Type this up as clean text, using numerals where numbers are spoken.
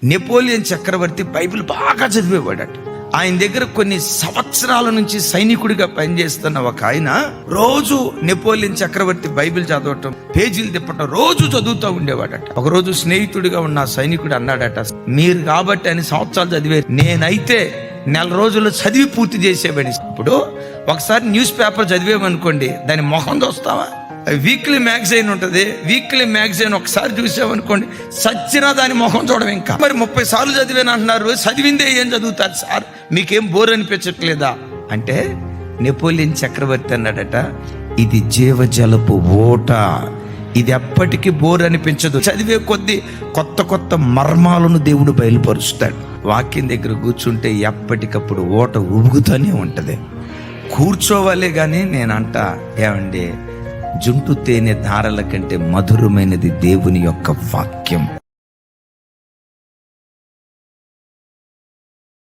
Napoleon చక్రవర్తి Bible బాగా చదివేవాడట. ఆయన దగ్గర కొన్ని సంవత్సరాల నుంచి సైనికుడిగా పనిచేస్తున్న ఒక ఆయన రోజు నెపోలియన్ చక్రవర్తి బైబిల్ చదవటం, పేజీలు తిప్పటం రోజు చదువుతూ ఉండేవాడట. ఒకరోజు స్నేహితుడిగా ఉన్న సైనికుడు అన్నాడట, మీరు కాబట్టి అని సంవత్సరాలు చదివే, నేనైతే నెల రోజుల్లో చదివి పూర్తి చేసేవాడి. ఇప్పుడు ఒకసారి న్యూస్ పేపర్ చదివేమనుకోండి, దాని మొహం చూస్తావా? వీక్లీ మ్యాగజైన్ ఉంటుంది, వీక్లీ మ్యాగజైన్ ఒకసారి చూసామనుకోండి, సచ్చినా దాని మొహం చూడడం. ఇంకా మరి 30 సార్లు చదివాను అంటున్నారు, చదివిందే ఏం చదువుతారు సార్, మీకేం బోర్ అనిపించట్లేదా అంటే, నెపోలియన్ చక్రవర్తి అన్నాడట, ఇది జీవజలపు ఓట, ఇది ఎప్పటికీ బోర్ అనిపించదు. చదివే కొద్దీ కొత్త కొత్త మర్మాలను దేవుడు బయలుపరుస్తాడు. వాక్యం దగ్గర కూర్చుంటే ఎప్పటికప్పుడు ఓట ఉబుకుతూనే ఉంటది. కూర్చోవాలే కానీ నేనంట, ఏమండి, జుంటు తేనె ధారల కంటే మధురమైనది దేవుని యొక్క వాక్యం.